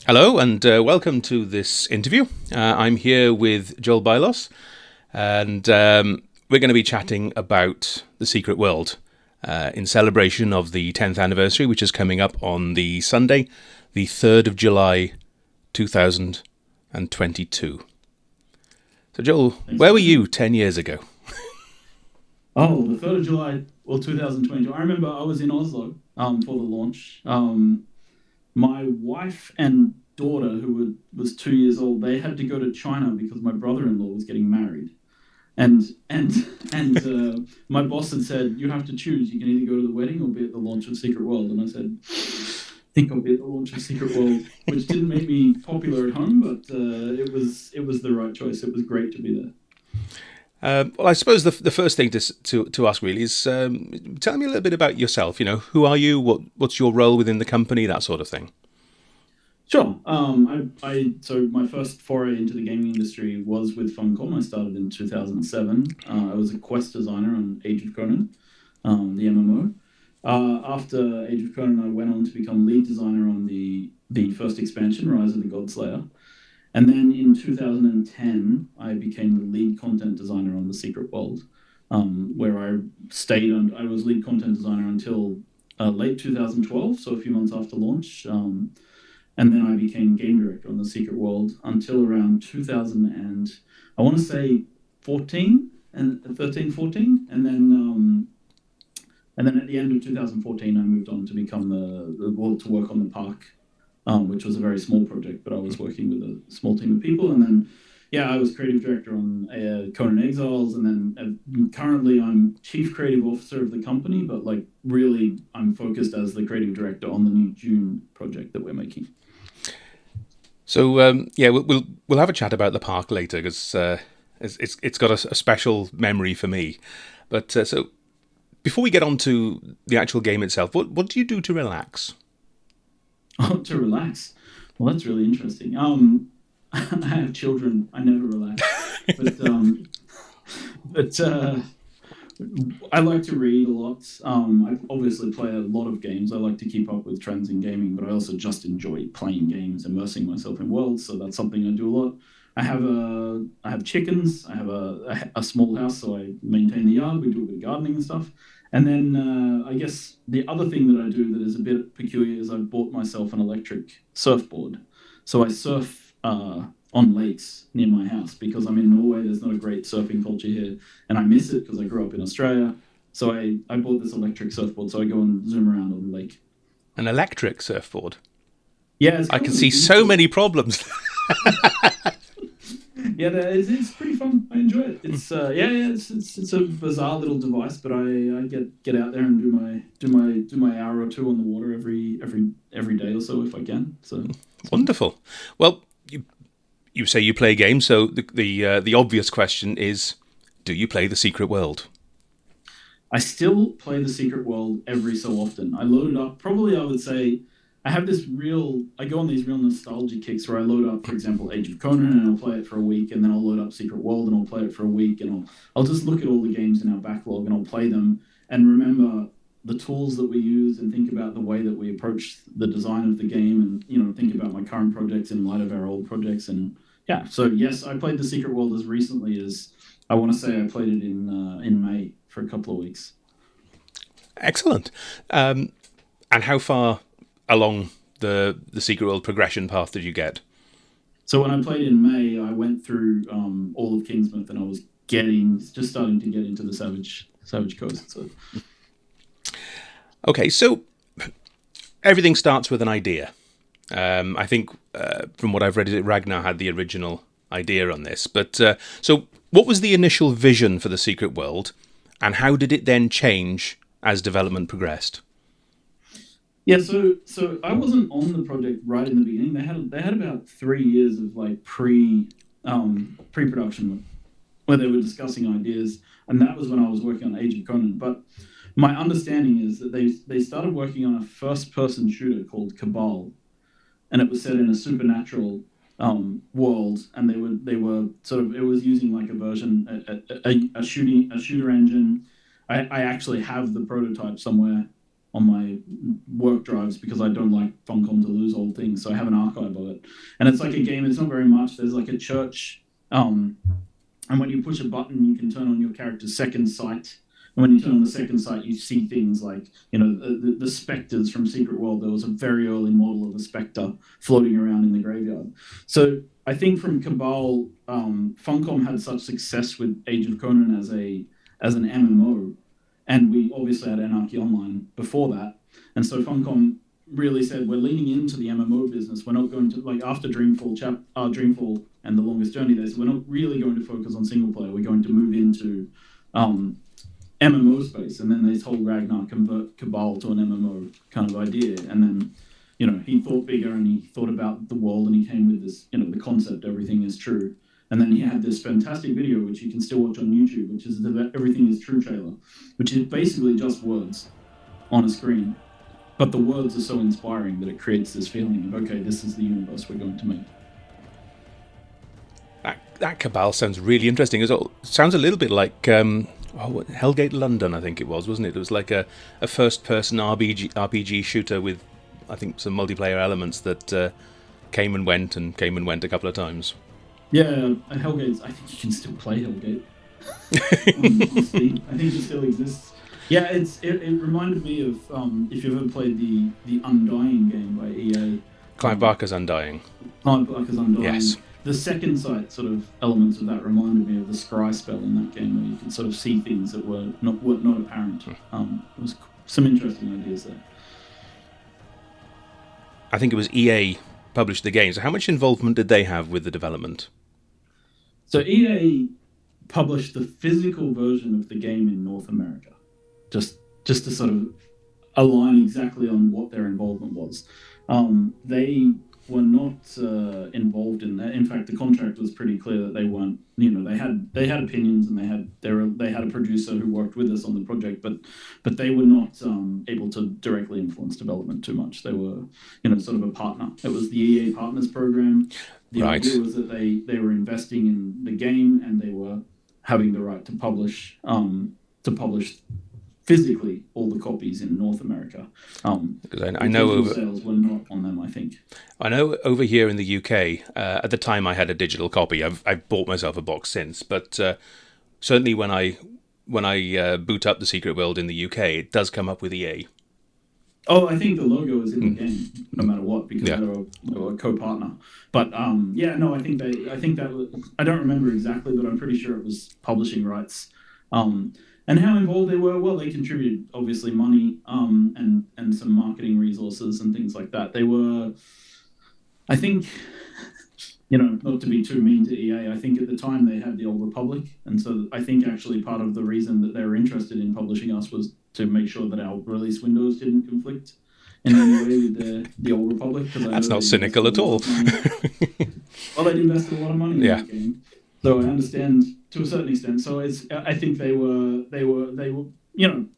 Hello and welcome to this interview. I'm here with Joel Bylos, and we're going to be chatting about The Secret World in celebration of the 10th anniversary, which is coming up on the Sunday, the 3rd of July, 2022. So, Joel, where were you 10 years ago? Oh, the 3rd of July, 2022. I remember I was in Oslo for the launch. My wife and daughter, was 2 years old, they had to go to China because my brother-in-law was getting married. And and and my boss had said, you have to choose. You can either go to the wedding or be at the launch of Secret World. And I said, I think I'll be at the launch of Secret World, which didn't make me popular at home, but it was the right choice. It was great to be there. Well, I suppose the first thing to ask really is tell me a little bit about yourself. You know, who are you? What's your role within the company? That sort of thing. Sure. So my first foray into the gaming industry was with Funcom. I started in 2007. I was a quest designer on Age of Conan, the MMO. After Age of Conan, I went on to become lead designer on the first expansion, Rise of the Godslayer. And then in 2010, I became the lead content designer on the Secret World, where I stayed and I was lead content designer until late 2012, so a few months after launch. And then I became game director on the Secret World until around 2000 and I want to say 14 and 13, 14, and then at the end of 2014, I moved on to become well, to work on the park, which was a very small project, but I was working with a small team of people. And then, yeah, I was creative director on Conan Exiles, and then currently I'm chief creative officer of the company. But like, really, I'm focused as the creative director on the new June project that we're making. So yeah, we'll have a chat about the park later because it's got a special memory for me. But so before we get on to the actual game itself, what do you do to relax? Oh, to relax. Well, that's really interesting. I have children. I never relax, but but I like to read a lot. I obviously play a lot of games. I like to keep up with trends in gaming, but I also just enjoy playing games, immersing myself in worlds. So that's something I do a lot. I have chickens. I have a small house, so I maintain the yard. We do a bit of gardening and stuff. And then I guess the other thing that I do that is a bit peculiar is I've bought myself an electric surfboard. So I surf on lakes near my house because I'm in Norway. There's not a great surfing culture here, and I miss it because I grew up in Australia. So I bought this electric surfboard, so I go and zoom around on the lake. An electric surfboard. Yeah, it's I kind can of a see geek so thing. many problems. Yeah, it's pretty fun. I enjoy it. It's yeah, it's a bizarre little device, but I get out there and do my hour or two on the water every day or so if I can. So it's fun. Wonderful. Well, you say you play games, so the obvious question is, do you play the Secret World? I still play the Secret World every so often. I load it up. Probably, I would say I have this real. I go on these real nostalgia kicks where I load up, for example, Age of Conan, and I'll play it for a week, and then I'll load up Secret World, and I'll play it for a week, and I'll just look at all the games in our backlog, and I'll play them, and remember the tools that we use, and think about the way that we approach the design of the game, and think about my current projects in light of our old projects, and yeah. So yes, I played the Secret World as recently as I want to say I played it in May for a couple of weeks. Excellent. And how far along the Secret World progression path did you get? So when I played in May, I went through all of Kingsmouth, and I was getting just starting to get into the Savage Coast. So Okay, so everything starts with an idea. I think from what I've read, is it Ragnar had the original idea on this. But so, what was the initial vision for the Secret World, and how did it then change as development progressed? yeah, so I wasn't on the project right in the beginning. They had about 3 years of like pre-production where they were discussing ideas, and that was when I was working on Age of Conan. But my understanding is that they started working on a first-person shooter called Cabal, and it was set in a supernatural world, and they were sort of it was using like a version a shooter engine. I actually have the prototype somewhere on my work drives because I don't like Funcom to lose old things. So I have an archive of it, and it's like a game. It's not very much. There's like a church, and when you push a button, you can turn on your character's second sight. And when you turn on the second sight, you see things like, the specters from Secret World. There was a very early model of a specter floating around in the graveyard. So I think from Cabal, Funcom had such success with Age of Conan as an MMO, and we obviously had Anarchy Online before that. And so Funcom really said, we're leaning into the MMO business. We're not going to, like, after Dreamfall and The Longest Journey, they said, we're not really going to focus on single player. We're going to move into MMO space. And then they told Ragnar convert Cabal to an MMO kind of idea. And then, he thought bigger, and he thought about the world, and he came with this, the concept, everything is true. And then he had this fantastic video, which you can still watch on YouTube, which is the Everything is True trailer, which is basically just words on a screen. But the words are so inspiring that it creates this feeling of, okay, this is the universe we're going to make. That Cabal sounds really interesting. It sounds a little bit like Hellgate London, I think it was, wasn't it? It was like a first-person RPG shooter with, I think, some multiplayer elements that came and went a couple of times. Yeah, Hellgate, I think you can still play Hellgate on Steam. I think it still exists. Yeah, it reminded me of, if you've ever played the Undying game by EA. Clive Barker's Undying. Clive Barker's Undying. Yes. The second sight sort of elements of that reminded me of the scry spell in that game, where you could sort of see things that were not apparent. It was some interesting ideas there. I think it was EA published the game. So how much involvement did they have with the development? So EA published the physical version of the game in North America, just to sort of align exactly on what their involvement was. They were not involved in that. In fact, the contract was pretty clear that they weren't. They had opinions, and they had a producer who worked with us on the project, but they were not able to directly influence development too much. They were, sort of a partner. It was the EA Partners program. The idea was that they were investing in the game, and they were having the right to publish physically all the copies in North America. Because I know sales were not on them, I think. I know over here in the UK, at the time I had a digital copy. I've bought myself a box since, but certainly when I boot up the Secret World in the UK, it does come up with EA. Oh, I think the logo is in the game, no matter what, because they were a co-partner. But I think that was, I don't remember exactly, but I'm pretty sure it was publishing rights. And how involved they were? Well, they contributed obviously money, and some marketing resources and things like that. They were, I think, not to be too mean to EA, I think at the time they had the Old Republic, and so I think actually part of the reason that they were interested in publishing us was to make sure that our release windows didn't conflict in any way with the Old Republic. That's not cynical at all. Well, they'd invested a lot of money in that game, so I understand to a certain extent. So I think they were.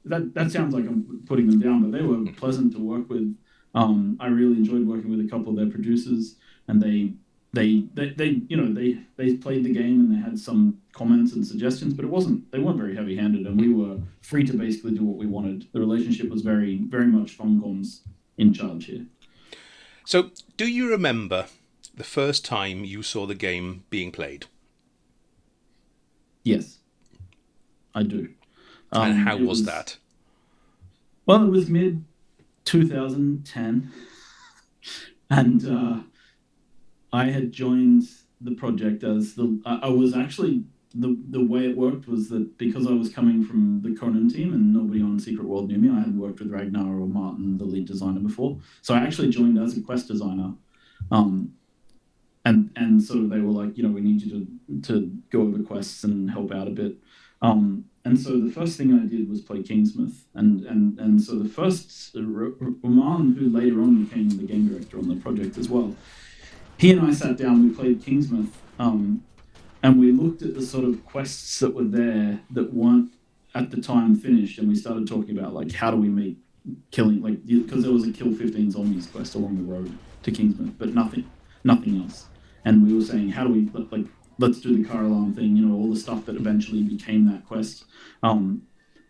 That sounds like I'm putting them down, but they were pleasant to work with. I really enjoyed working with a couple of their producers, and they played the game, and they had some comments and suggestions, but they weren't very heavy-handed, and we were free to basically do what we wanted. The relationship was very, very much Funcom's in charge here. So, do you remember the first time you saw the game being played? Yes, I do. And how was that? Well, it was mid-2010, and I had joined the project as I was actually, the way it worked was that because I was coming from the Conan team and nobody on Secret World knew me, I had worked with Ragnar or Martin, the lead designer, before. So I actually joined as a quest designer. And sort of they were like, we need you to go over quests and help out a bit. And so the first thing I did was play Kingsmith. And so the first, Roman, who later on became the game director on the project as well, he and I sat down, we played Kingsmith, and we looked at the sort of quests that were there that weren't at the time finished, and we started talking about, like, how do we make killing, like, because there was a kill 15 zombies quest along the road to Kingsmith, but nothing else. And we were saying, how do we, like, let's do the car alarm thing, all the stuff that eventually became that quest. None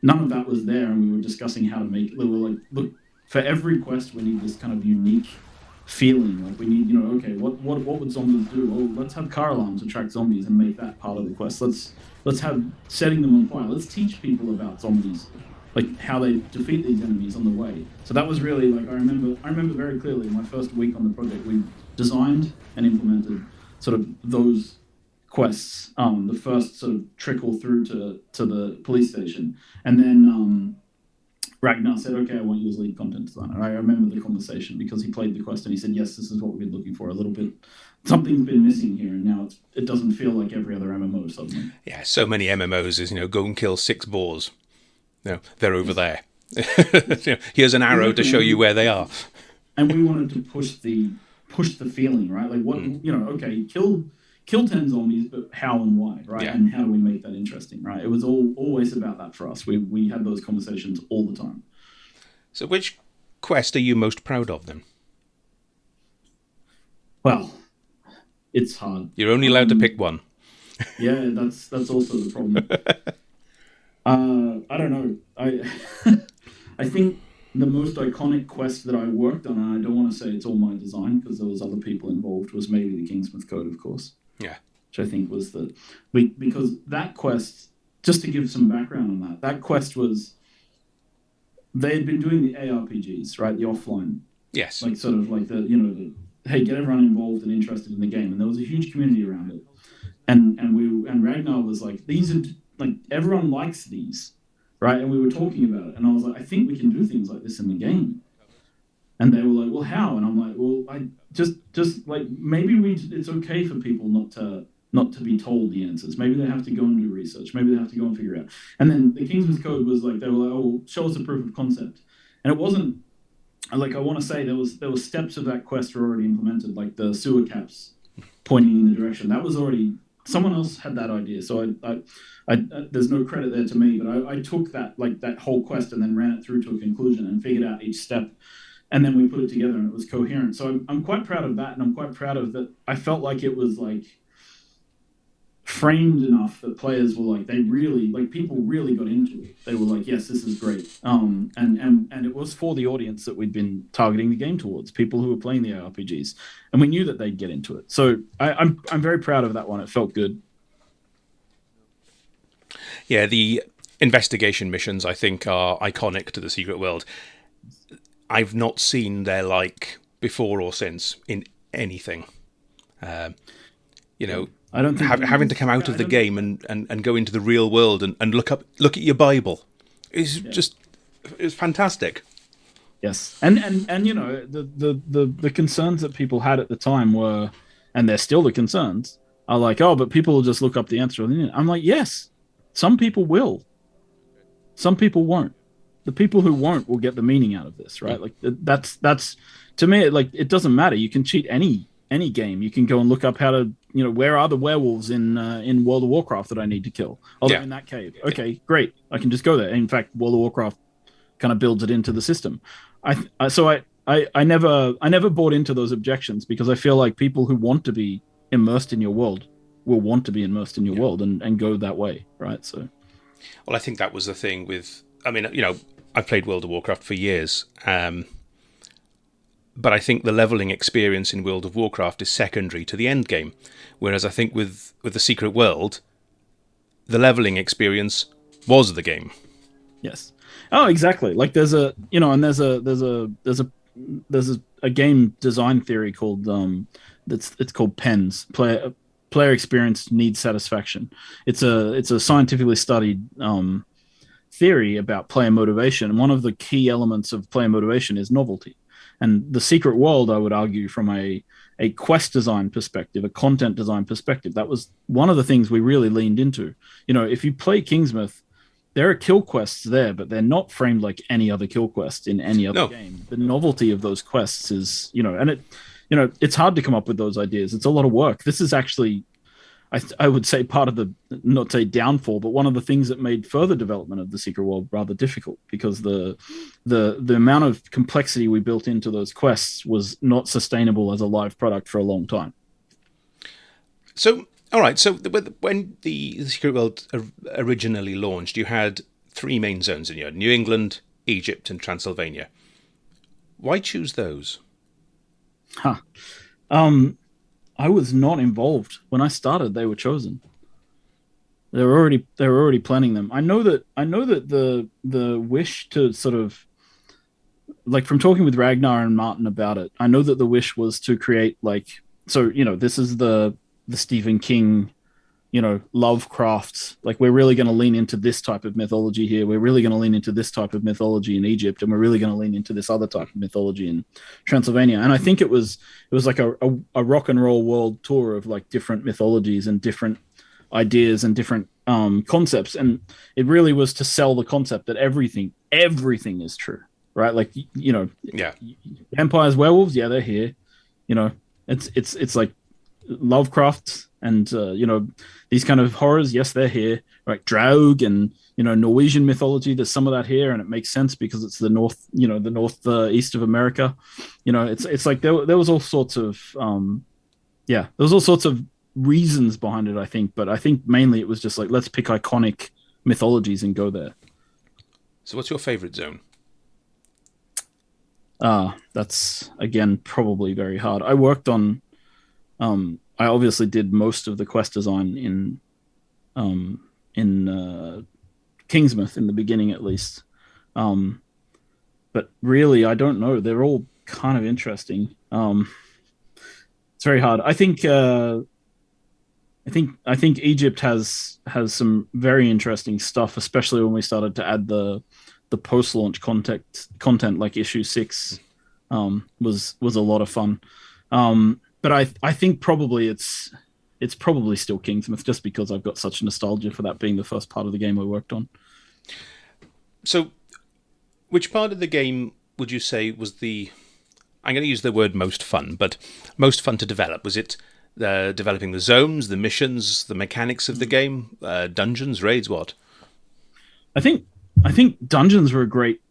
of that was there, and we were discussing how to make it. We were like, look, for every quest, we need this kind of unique feeling. Like we need, okay, what would zombies do? Oh, let's have car alarms attract zombies and make that part of the quest. Let's have setting them on fire. Let's teach people about zombies, like how they defeat these enemies on the way. So that was really like I remember very clearly my first week on the project. We designed and implemented sort of those quests. The first sort of trickle through to the police station, and then Ragnar said, "Okay, I want you as lead content designer." I remember the conversation because he played the quest and he said, "Yes, this is what we've been looking for. A little bit, something's been missing here, and now it doesn't feel like every other MMO suddenly." Yeah, so many MMOs is, go and kill 6 boars. They're over there. Here's an arrow to show you where they are. And we wanted to push the feeling, right? Like what okay, kill 10 zombies, but how and why, right? Yeah. And how do we make that interesting, right? It was always about that for us. We had those conversations all the time. So which quest are you most proud of then? Well, it's hard. You're only allowed to pick one. Yeah, that's also the problem. I don't know. I think the most iconic quest that I worked on, and I don't want to say it's all my design because there was other people involved, was maybe the Kingsmith Code, of course. Yeah. Which I think was because that quest, just to give some background on that quest was, they had been doing the ARPGs, right? The offline. Yes. Like sort of like hey, get everyone involved and interested in the game. And there was a huge community around it. And Ragnar was like, these are like, everyone likes these, right? And we were talking about it. And I was like, I think we can do things like this in the game. And they were like, well, how? And I'm like, well, I just like, maybe it's okay for people not to be told the answers. Maybe they have to go and do research. Maybe they have to go and figure it out. And then the Kingsman's Code was like, they were like, oh, well, show us a proof of concept. And it wasn't like, I want to say there was steps of that quest were already implemented, like the sewer caps pointing in the direction. That was already, someone else had that idea. So I there's no credit there to me, but I took that whole quest and then ran it through to a conclusion and figured out each step. And then we put it together and it was coherent. So I'm quite proud of that. And I'm quite proud of that. I felt like it was like framed enough that players were like, people really got into it. They were like, yes, this is great. And it was for the audience that we'd been targeting the game towards, people who were playing the RPGs. And we knew that they'd get into it. So I'm very proud of that one. It felt good. Yeah, the investigation missions, I think, are iconic to the Secret World. I've not seen their like before or since in anything. I don't think having to come out of the game and go into the real world and look at your Bible is it's fantastic. Yes, and the concerns that people had at the time were, and they're still the concerns, are like, oh, but people will just look up the answer on the internet. I'm like, yes, some people will, some people won't. The people who won't will get the meaning out of this, right? Like that's to me, like, it doesn't matter. You can cheat any game. You can go and look up how to, where are the werewolves in World of Warcraft that I need to kill? Oh, they're in that cave. Okay, great. I can just go there. In fact, World of Warcraft kind of builds it into the system. I never bought into those objections because I feel like people who want to be immersed in your world will want to be immersed in your world and go that way, right? So, well, I think that was the thing with. I mean, I've played World of Warcraft for years. But I think the leveling experience in World of Warcraft is secondary to the end game. Whereas I think with the Secret World, the leveling experience was the game. Yes. Oh, exactly. Like there's a game design theory called it's called PENS. Player experience needs satisfaction. It's a scientifically studied theory about player motivation. And one of the key elements of player motivation is novelty. And the Secret World, I would argue, from a quest design perspective, a content design perspective, that was one of the things we really leaned into. If you play Kingsmith, there are kill quests there, but they're not framed like any other kill quest in any other game. The novelty of those quests is, and it's hard to come up with those ideas. It's a lot of work. This is actually, I would say, part of the, not say downfall, but one of the things that made further development of the Secret World rather difficult, because the amount of complexity we built into those quests was not sustainable as a live product for a long time. So, all right. So when the Secret World originally launched, you had 3 main zones in here: New England, Egypt, and Transylvania. Why choose those? Huh. Um, I was not involved when I started. They were chosen. They were already planning them. I know that the wish to sort of, like, from talking with Ragnar and Martin about it, I know that the wish was to create, like, so this is the Stephen King, Lovecraft, like, we're really going to lean into this type of mythology here. We're really going to lean into this type of mythology in Egypt, and we're really going to lean into this other type of mythology in Transylvania. And I think it was like a rock and roll world tour of, like, different mythologies and different ideas and different concepts. And it really was to sell the concept that everything is true, right? Like, Yeah. vampires, werewolves, yeah, they're here. You know, it's like Lovecraft and these kind of horrors. Yes, they're here. Right, Draug and Norwegian mythology. There's some of that here, and it makes sense because it's the north, the north east of America. It's like there was all sorts of there was all sorts of reasons behind it, I think. But I think mainly it was just like, let's pick iconic mythologies and go there. So what's your favorite zone? That's again probably very hard. I worked on I obviously did most of the quest design in Kingsmouth in the beginning, at least. Um, but really, I don't know. They're all kind of interesting. It's very hard. I think Egypt has some very interesting stuff, especially when we started to add the post launch content like issue 6 was a lot of fun. But I think probably it's probably still Kingsmouth, just because I've got such nostalgia for that being the first part of the game I worked on. So, which part of the game would you say was the... I'm going to use the word most fun, but most fun to develop? Was it developing the zones, the missions, the mechanics of the game, dungeons, raids, what? I think I think dungeons were a great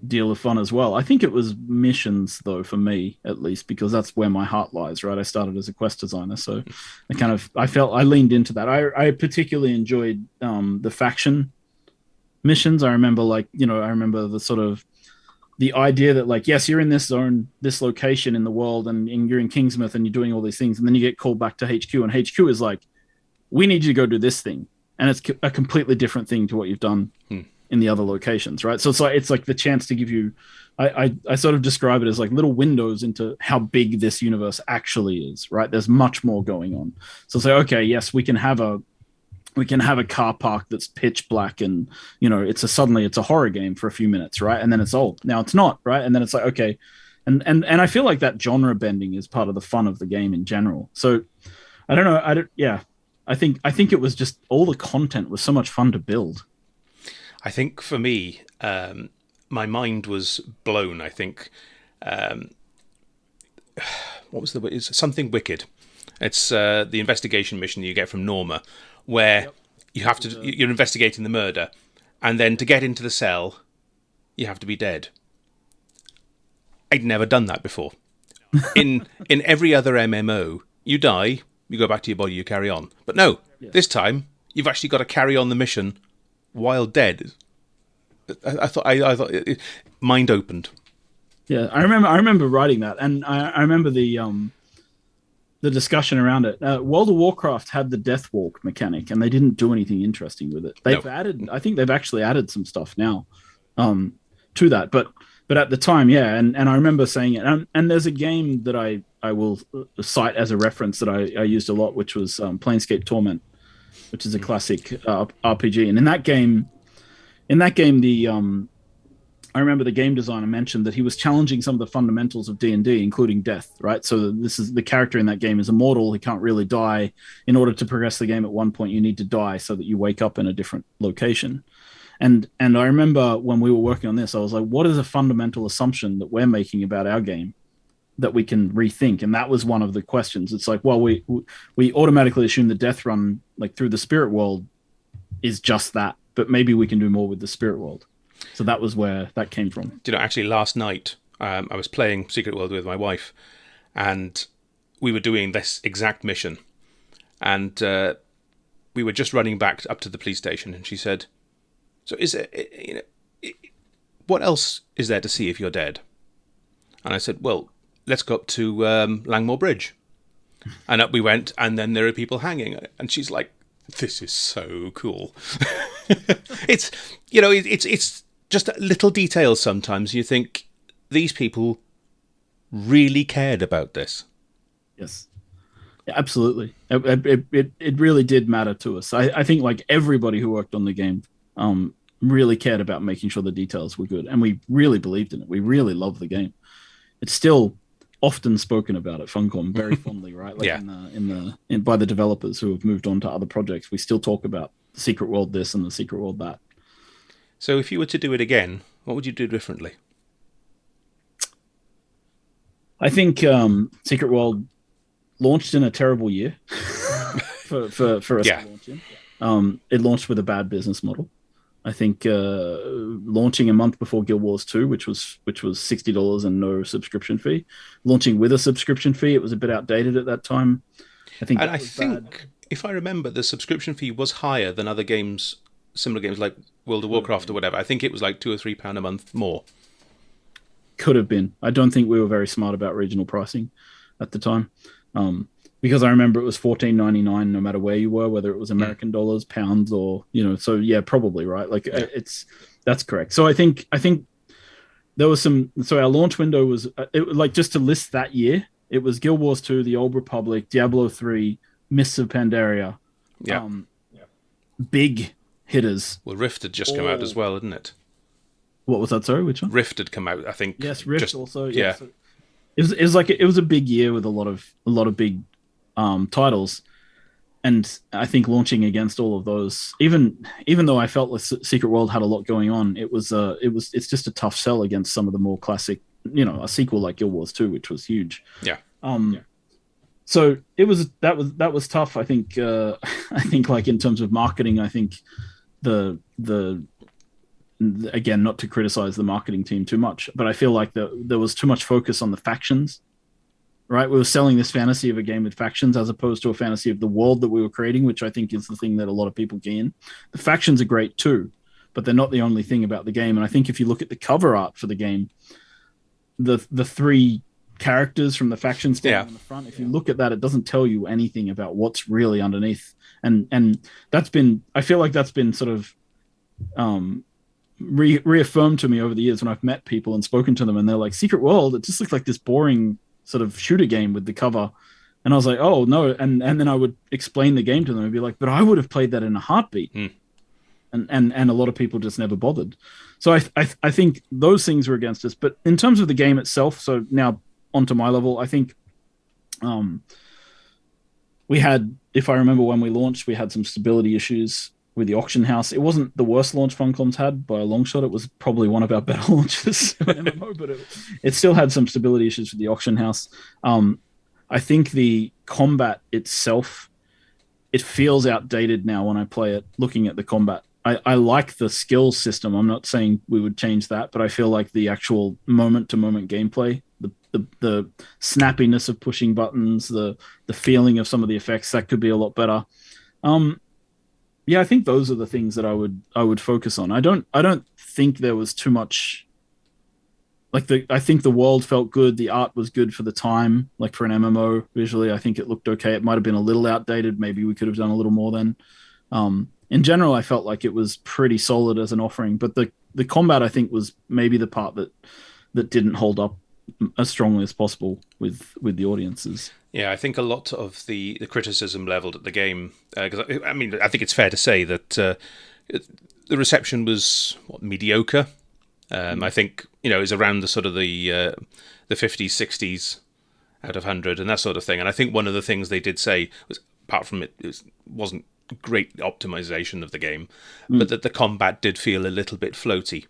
deal of fun as well. I think it was missions, though, for me at least, because that's where my heart lies. Right, I started as a quest designer, so I felt I leaned into that. I particularly enjoyed the faction missions. I remember the sort of the idea that, like, yes, you're in this zone, this location in the world, and you're in Kingsmouth and you're doing all these things, and then you get called back to HQ, and HQ is like, we need you to go do this thing, and it's a completely different thing to what you've done in the other locations, right? So it's like the chance to give you, I sort of describe it as like little windows into how big this universe actually is, right? There's much more going on. So it's like, okay, yes, we can have a car park that's pitch black, and suddenly it's a horror game for a few minutes, right? And then it's, oh, now it's not, right? And then it's like, okay, and I feel like that genre bending is part of the fun of the game in general. So I don't know, I don't yeah, I think it was just all the content was so much fun to build. I think for me, my mind was blown. I think, what was the word? It's something wicked. It's the investigation mission you get from Norma, where you have to you're investigating the murder, and then to get into the cell, you have to be dead. I'd never done that before. In every other MMO, you die, you go back to your body, you carry on. But no, this time you've actually got to carry on the mission while dead. I thought mind opened. Yeah, I remember writing that, and I remember the discussion around it. World of Warcraft had the Death Walk mechanic, and they didn't do anything interesting with it. I think they've actually added some stuff now to that, but at the time, yeah, and I remember saying it. And there's a game that I will cite as a reference that I used a lot, which was Planescape Torment, which is a classic RPG. And in that game, I remember the game designer mentioned that he was challenging some of the fundamentals of D&D, including death, right? So this is the character in that game is immortal. He can't really die. In order to progress the game at one point, you need to die so that you wake up in a different location. And I remember when we were working on this, I was like, what is a fundamental assumption that we're making about our game that we can rethink? And that was one of the questions. It's like, well, we automatically assume the death run, like, through the spirit world is just that, but maybe we can do more with the spirit world. So that was where that came from. Actually, last night I was playing Secret World with my wife, and we were doing this exact mission, and we were just running back up to the police station, and she said, "So is it? What else is there to see if you're dead?" And I said, well, let's go up to Langmore Bridge. And up we went, and then there are people hanging. And she's like, this is so cool. It's, it's just little details sometimes. You think, these people really cared about this. Yes. Yeah, absolutely. It really did matter to us. I think like everybody who worked on the game really cared about making sure the details were good. And we really believed in it. We really love the game. It's still often spoken about at Funcom very fondly, right? Like by the developers who have moved on to other projects, we still talk about the Secret World this and the Secret World that. So if you were to do it again, what would you do differently? I think Secret World launched in a terrible year for us to launch in. It launched with a bad business model. I think launching a month before Guild Wars 2, which was $60 and no subscription fee, launching with a subscription fee, it was a bit outdated at that time. I think if I remember, the subscription fee was higher than other games, similar games like World of Warcraft or whatever. I think it was like £2 or £3 a month more. Could have been. I don't think we were very smart about regional pricing at the time. Because I remember it was $14.99 no matter where you were, whether it was American dollars, pounds, or So yeah, probably right. Like that's correct. So I think there was some. So our launch window was like, just to list that year, it was Guild Wars 2, The Old Republic, Diablo 3, Mists of Pandaria. Yeah. Big hitters. Well, Rift had just come out as well, hadn't it? What was that? Sorry, which one? Rift had come out, I think. Yes, Rift also. Yeah. So it was a big year with a lot of big titles, and I think launching against all of those, even though I felt like Secret World had a lot going on, it's just a tough sell against some of the more classic, a sequel like Guild Wars 2, which was huge. Yeah. So that was tough. I think like in terms of marketing, I think the again, not to criticize the marketing team too much, but I feel like there was too much focus on the factions, right? We were selling this fantasy of a game with factions as opposed to a fantasy of the world that we were creating, which I think is the thing that a lot of people key in. The factions are great too, but they're not the only thing about the game. And I think if you look at the cover art for the game, the three characters from the factions standing on the front, if you look at that, it doesn't tell you anything about what's really underneath. And I feel like that's been sort of reaffirmed to me over the years when I've met people and spoken to them, and they're like, Secret World, it just looks like this boring sort of shooter game with the cover. And I was like, oh no. And then I would explain the game to them and be like, but I would have played that in a heartbeat. And a lot of people just never bothered. So I think those things were against us. But in terms of the game itself, so now onto my level, I think we had, if I remember when we launched, we had some stability issues with the auction house. It wasn't the worst launch Funcom's had by a long shot. It was probably one of our better launches of an MMO, but it still had some stability issues with the auction house. I think the combat itself, it feels outdated now when I play it, looking at the combat. I like the skills system. I'm not saying we would change that, but I feel like the actual moment-to-moment gameplay, the snappiness of pushing buttons, the feeling of some of the effects, that could be a lot better. Yeah, I think those are the things that I would focus on. I don't think there was too much. Like I think the world felt good. The art was good for the time. Like for an MMO, visually, I think it looked okay. It might have been a little outdated. Maybe we could have done a little more then. In general, I felt like it was pretty solid as an offering. But the combat, I think, was maybe the part that didn't hold up as strongly as possible with the audiences. Yeah, I think a lot of the criticism leveled at the game, because I think it's fair to say that the reception was mediocre. I think is around the sort of the 50s, 60s out of 100 and that sort of thing. And I think one of the things they did say was, apart from it wasn't great optimization of the game, but that the combat did feel a little bit floaty.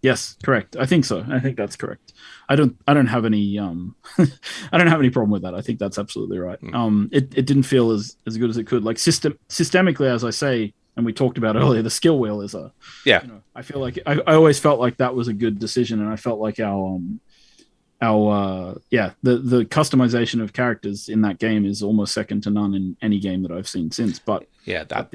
Yes, correct. I think so. I think that's correct. I don't have any I don't have any problem with that. I think that's absolutely right. It didn't feel as good as it could. Like systemically, as I say, and we talked about earlier, the skill wheel is I feel like I always felt like that was a good decision, and I felt like the customization of characters in that game is almost second to none in any game that I've seen since. But that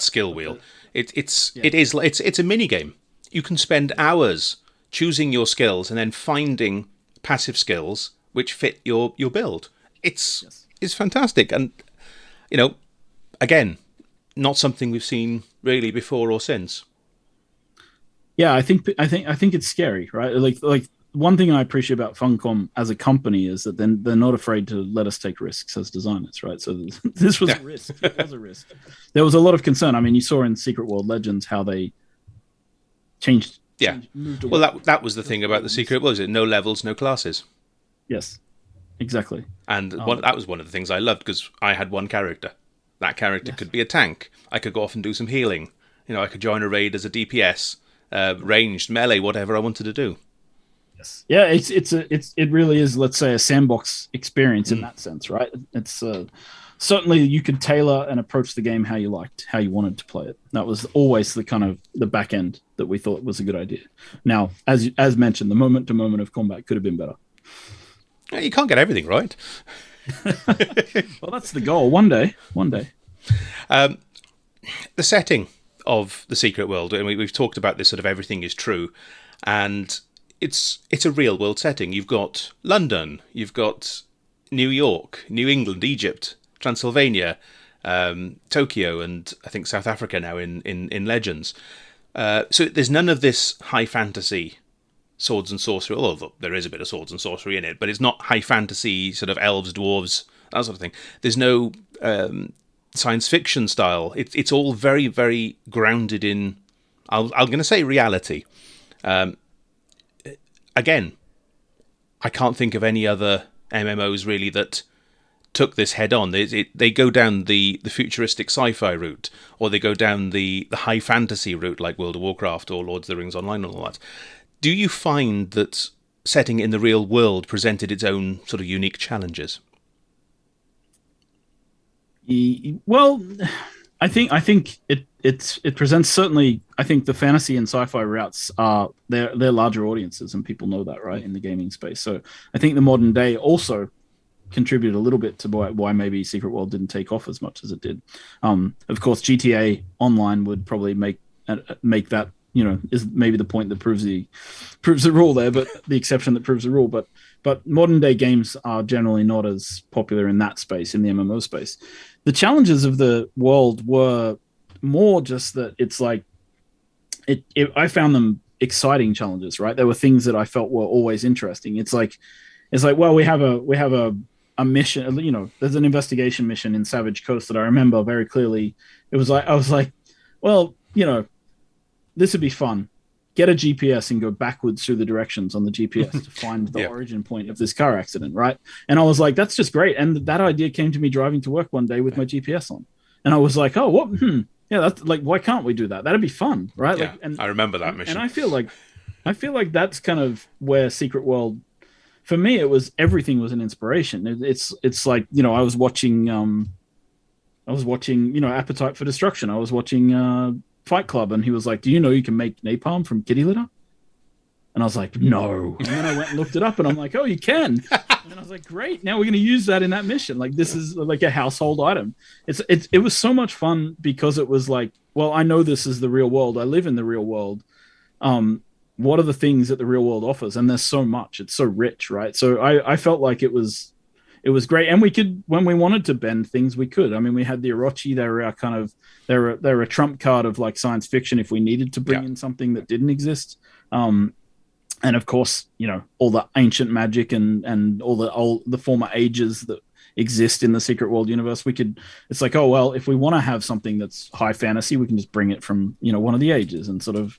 skill wheel, it's a mini game. You can spend hours choosing your skills and then finding passive skills which fit your build. It's fantastic, and again, not something we've seen really before or since. Yeah, I think it's scary, right? Like one thing I appreciate about Funcom as a company is that they're not afraid to let us take risks as designers, right? So this was a risk. It was a risk. There was a lot of concern. I mean, you saw in Secret World Legends how they changed. Moved away. Well, that was the thing about the Secret World, was it? No levels, no classes. Yes, exactly. And that was one of the things I loved, because I had one character. That character could be a tank. I could go off and do some healing. I could join a raid as a DPS, ranged, melee, whatever I wanted to do. Yes. Yeah, it really is, let's say, a sandbox experience in that sense, right? It's certainly you could tailor and approach the game how you liked, how you wanted to play it. That was always the kind of the back end that we thought was a good idea. Now, as mentioned, the moment to moment of combat could have been better. You can't get everything right. Well, that's the goal. One day. The setting of the Secret World, and we've talked about this sort of everything is true, and it's a real world setting. You've got London, you've got New York, New England, Egypt, Transylvania, Tokyo, and I think South Africa now in Legends. So there's none of this high fantasy swords and sorcery, although there is a bit of swords and sorcery in it, but it's not high fantasy sort of elves, dwarves, that sort of thing. There's no science fiction style. It's all very, very grounded in, I'm going to say, reality. Again, I can't think of any other MMOs really that took this head on. They go down the futuristic sci-fi route, or they go down the high fantasy route like World of Warcraft or Lord of the Rings Online and all that. Do you find that setting in the real world presented its own sort of unique challenges? Well, I think it presents, certainly. I think the fantasy and sci-fi routes are they're larger audiences, and people know that, right, in the gaming space. So I think the modern day also contributed a little bit to why maybe Secret World didn't take off as much as it did. Of course, GTA Online would probably make that, is maybe the point that proves the rule there, but the exception that proves the rule. But modern day games are generally not as popular in that space, in the MMO space. The challenges of the world were more just that it's like I found them exciting challenges, right? There were things that I felt were always interesting. It's like, well, we have a mission, there's an investigation mission in Savage Coast that I remember very clearly. It was like, I was like, well, this would be fun. Get a GPS and go backwards through the directions on the GPS to find the origin point of this car accident, right? And I was like, that's just great. And that idea came to me driving to work one day with my GPS on. And I was like, oh, what? Yeah, that's like, why can't we do that? That'd be fun, right? Yeah, like, and I remember that mission. And I feel like that's kind of where Secret World, for me, it was, everything was an inspiration. It's like, I was watching, Appetite for Destruction. I was watching Fight Club, and he was like, do you know you can make napalm from kitty litter? And I was like, no. And then I went and looked it up, and I'm like, oh, you can. And I was like, great, now we're going to use that in that mission. Like, this is like a household item. It was so much fun, because it was like, well, I know this is the real world. I live in the real world. What are the things that the real world offers? And there's so much. It's so rich, right? So I felt like it was great, and we could, when we wanted to bend things, we could. I mean, we had the Orochi. They were our kind of, they're a trump card of like science fiction if we needed to bring in something that didn't exist. And of course, all the ancient magic and all the former ages that exist in the Secret World universe. It's like, oh well, if we want to have something that's high fantasy, we can just bring it from one of the ages and sort of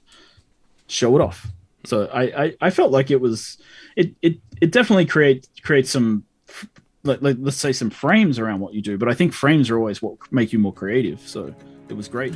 show it off. So I felt like it definitely creates some, let's say, some frames around what you do, but I think frames are always what make you more creative. So it was great.